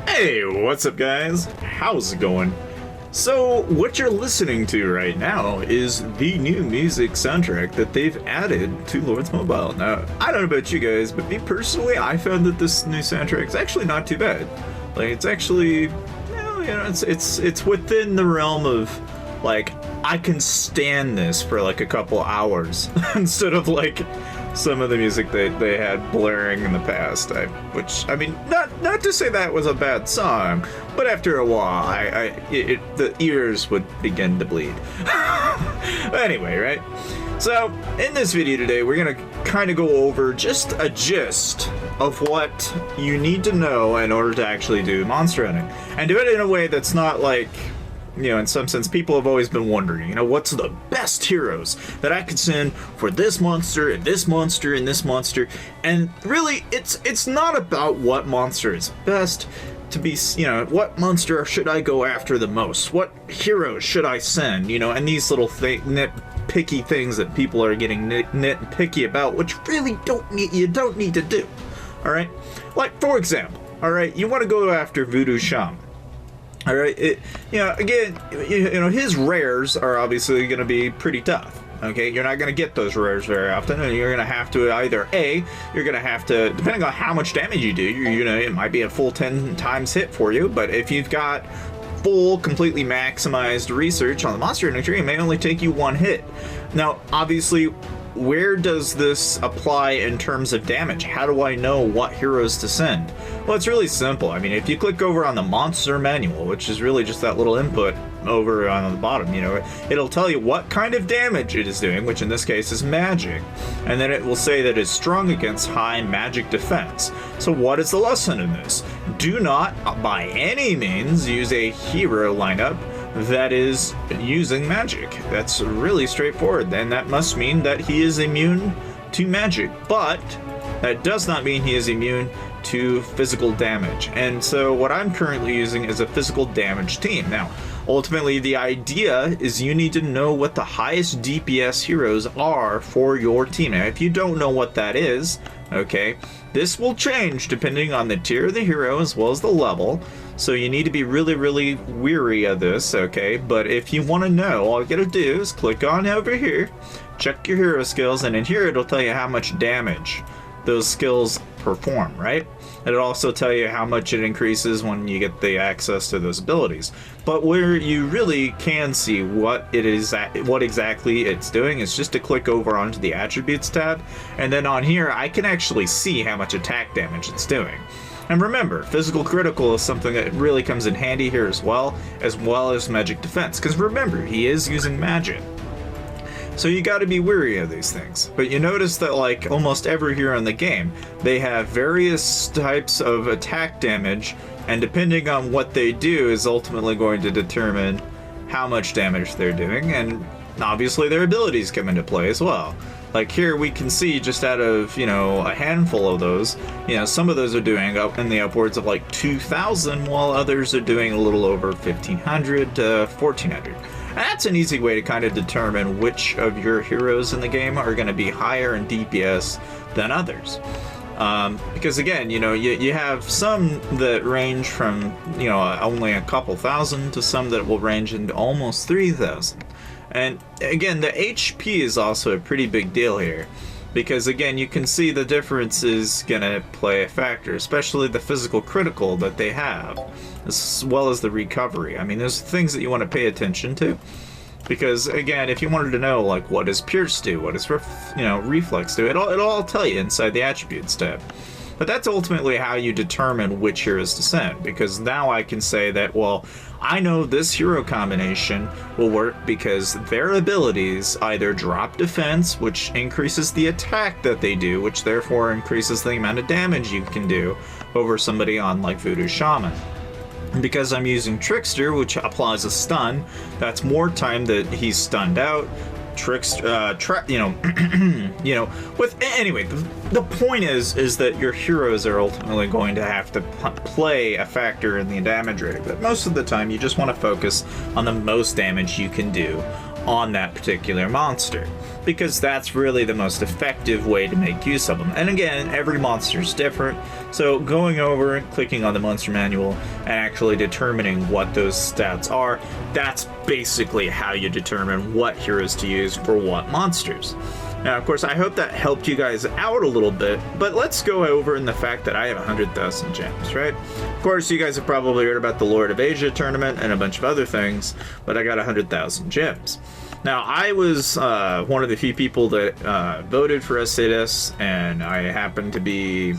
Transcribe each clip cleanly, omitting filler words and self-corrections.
Hey, what's up guys? How's it going? So, what you're listening to right now is the new music soundtrack that they've added to Lords Mobile. Now, I don't know about you guys, but me personally, I found that this new soundtrack is actually not too bad. Like, it's actually, it's within the realm of, like, I can stand this for like a couple hours instead of like some of the music that they had blaring in the past. Which, I mean, not to say that was a bad song, but after a while, the ears would begin to bleed. Anyway, right? So, in this video today, we're gonna kind of go over just a gist of what you need to know in order to actually do monster hunting, and do it in a way that's not like, you know, in some sense, people have always been wondering, you know, what's the best heroes that I could send for this monster and this monster and this monster? And really, it's not about what monster is best to be, you know, what monster should I go after the most? What heroes should I send? You know, and these little nitpicky things that people are getting nitpicky about, which really you don't need to do. All right, like for example, all right, you want to go after Voodoo Shaman. All right, again, his rares are obviously going to be pretty tough. Okay, you're not going to get those rares very often, and you're going to have to either you're going to have to, depending on how much damage you do, it might be a full 10 times hit for you, but if you've got full, completely maximized research on the monster hunting tree, it may only take you one hit. Now, obviously, where does this apply in terms of damage? How do I know what heroes to send? Well, it's really simple. I mean, if you click over on the monster manual, which is really just that little input over on the bottom, it'll tell you what kind of damage it is doing, which in this case is magic. And then it will say that it's strong against high magic defense. So what is the lesson in this? Do not, by any means, use a hero lineup that is using magic. That's really straightforward, and that must mean that he is immune to magic, but that does not mean he is immune to physical damage. And so what I'm currently using is a physical damage team. Now, ultimately, the idea is you need to know what the highest DPS heroes are for your team. Now, if you don't know what that is, okay, this will change depending on the tier of the hero as well as the level. So you need to be really, really weary of this, okay? But if you want to know, all you gotta do is click on over here, check your hero skills, and in here it'll tell you how much damage those skills perform, right? It'll also tell you how much it increases when you get the access to those abilities. But where you really can see what exactly it's doing is just to click over onto the attributes tab, and then on here I can actually see how much attack damage it's doing. And remember, physical critical is something that really comes in handy here as well as magic defense, because remember, he is using magic. So you got to be wary of these things. But you notice that like almost every hero in the game, they have various types of attack damage, and depending on what they do is ultimately going to determine how much damage they're doing, and obviously their abilities come into play as well. Like here we can see just out of, a handful of those, some of those are doing up in the upwards of like 2,000, while others are doing a little over 1,500 to 1,400. And that's an easy way to kind of determine which of your heroes in the game are going to be higher in DPS than others. Because again, you have some that range from, only a couple thousand to some that will range into almost 3,000. And again, the HP is also a pretty big deal here, because again, you can see the difference is gonna play a factor, especially the physical critical that they have, as well as the recovery. I mean, there's things that you want to pay attention to, because again, if you wanted to know like what does Pierce do, what does Reflex do, it'll all tell you inside the attributes tab. But that's ultimately how you determine which heroes to send, because now I can say that, well, I know this hero combination will work because their abilities either drop defense, which increases the attack that they do, which therefore increases the amount of damage you can do over somebody on like Voodoo Shaman. And because I'm using Trickster, which applies a stun, that's more time that he's stunned out. Anyway, the point is that your heroes are ultimately going to have to play a factor in the damage rate, but most of the time you just want to focus on the most damage you can do on that particular monster, because that's really the most effective way to make use of them. And again, every monster is different, so going over, clicking on the monster manual, and actually determining what those stats are, that's basically how you determine what heroes to use for what monsters. Now, of course, I hope that helped you guys out a little bit, but let's go over in the fact that I have 100,000 gems, right? Of course, you guys have probably heard about the Lord of Asia tournament and a bunch of other things, but I got 100,000 gems. Now, I was one of the few people that voted for Estatus, and I happened to be,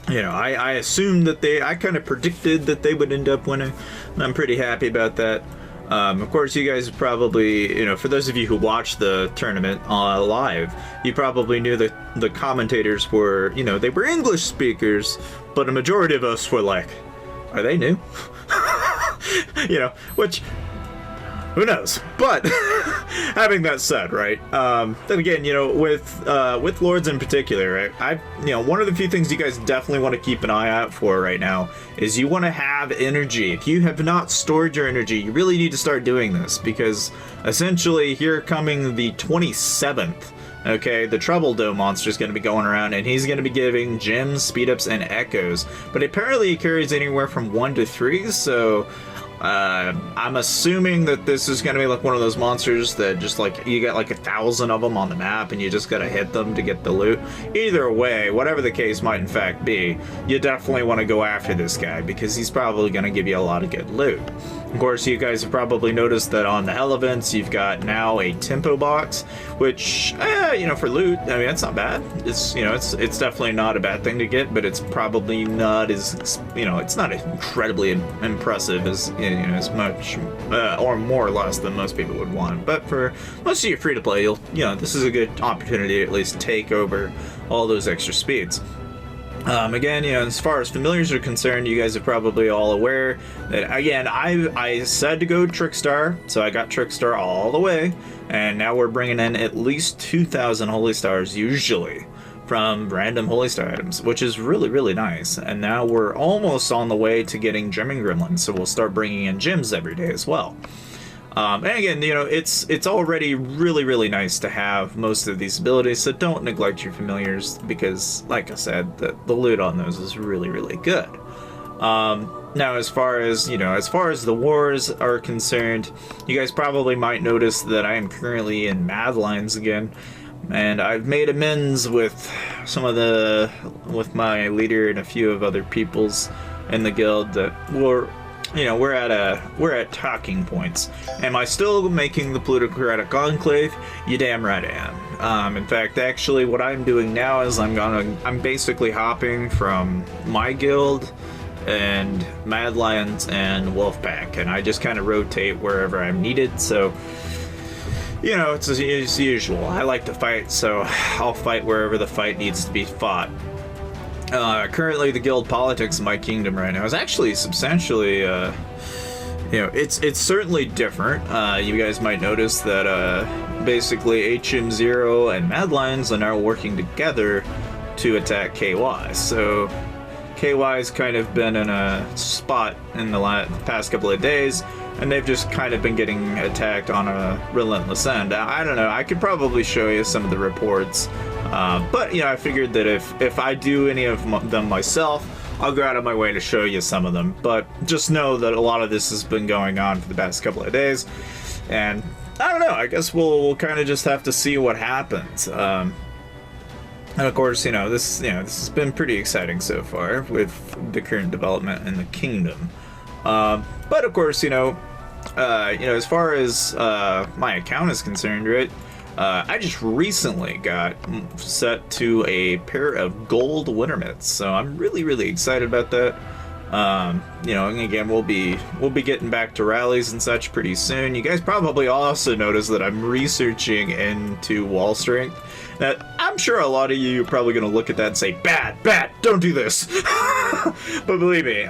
you know, I assumed that I kind of predicted that they would end up winning, and I'm pretty happy about that. Of course, you guys probably, you know, for those of you who watched the tournament live, you probably knew that the commentators were, you know, they were English speakers, but a majority of us were like, are they new? You know, which, who knows? But having that said, right? Then again, you know, with Lords in particular, right? You know, one of the few things you guys definitely want to keep an eye out for right now is you want to have energy. If you have not stored your energy, you really need to start doing this, because essentially here coming the 27th. Okay, the Trouble Dome monster is going to be going around, and he's going to be giving gems, speed ups, and echoes. But apparently he carries anywhere from 1 to 3, so I'm assuming that this is going to be like one of those monsters that just like you get like 1,000 of them on the map and you just got to hit them to get the loot. Either way, whatever the case might in fact be, you definitely want to go after this guy, because he's probably going to give you a lot of good loot. Of course, you guys have probably noticed that on the Hell events, you've got now a tempo box, which, you know, for loot, I mean, that's not bad. It's, you know, it's definitely not a bad thing to get, but it's probably not as, you know, it's not incredibly impressive as, you know, as much, or more or less than most people would want. But for most of you free to play, you know, this is a good opportunity to at least take over all those extra speeds. Again, you know, as far as familiars are concerned, you guys are probably all aware that, again, I said to go Trickstar, so I got Trickstar all the way, and now we're bringing in at least 2,000 Holy Stars, usually, from random Holy Star items, which is really, really nice. And now we're almost on the way to getting Gemming Gremlins, so we'll start bringing in gems every day as well. And again, you know, it's already really, really nice to have most of these abilities, so don't neglect your familiars, because, like I said, the loot on those is really, really good. Now, as far as, you know, as far as the wars are concerned, you guys probably might notice that I am currently in Mad Lions again, and I've made amends with with my leader and a few of other peoples in the guild that were, you know, we're at talking points. Am I still making the plutocratic enclave? You damn right I am. In fact, actually, what I'm doing now is I'm basically hopping from my guild and Mad Lions and Wolfpack, and I just kind of rotate wherever I'm needed. So, you know, it's usual. I like to fight, so I'll fight wherever the fight needs to be fought. Currently, the guild politics in my kingdom right now is actually substantially, you know, it's certainly different. You guys might notice that basically HM0 and Mad Lions are now working together to attack KY. So KY's kind of been in a spot in the past couple of days, and they've just kind of been getting attacked on a relentless end. I don't know, I could probably show you some of the reports, but, you know, I figured that if I do any of them myself, I'll go out of my way to show you some of them. But just know that a lot of this has been going on for the past couple of days, and I don't know, I guess we'll kind of just have to see what happens. And of course, you know, this has been pretty exciting so far with the current development in the kingdom. But of course, you know, as far as my account is concerned, right? I just recently got set to a pair of gold winter mitts, so I'm really, really excited about that. You know, and again, we'll be getting back to rallies and such pretty soon. You guys probably also noticed that I'm researching into wall strength. Now, I'm sure a lot of you are probably going to look at that and say, bad, don't do this. But believe me,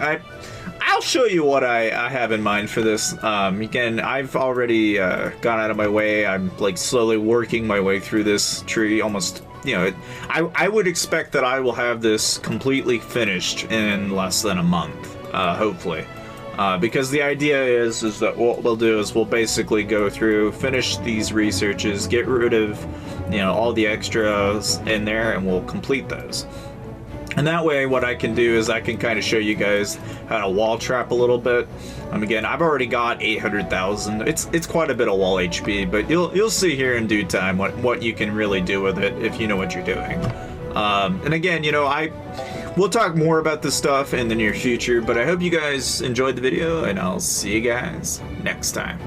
I'll show you what I have in mind for this. Again, I've already gone out of my way. I'm like slowly working my way through this tree. Almost, you know, I would expect that I will have this completely finished in less than a month, hopefully. Because the idea is that what we'll do is we'll basically go through, finish these researches, get rid of, all the extras in there, and we'll complete those. And that way, what I can do is I can kind of show you guys how to wall trap a little bit. Again, I've already got 800,000. It's quite a bit of wall HP, but you'll see here in due time what you can really do with it if you know what you're doing. And again, we'll talk more about this stuff in the near future, but I hope you guys enjoyed the video, and I'll see you guys next time.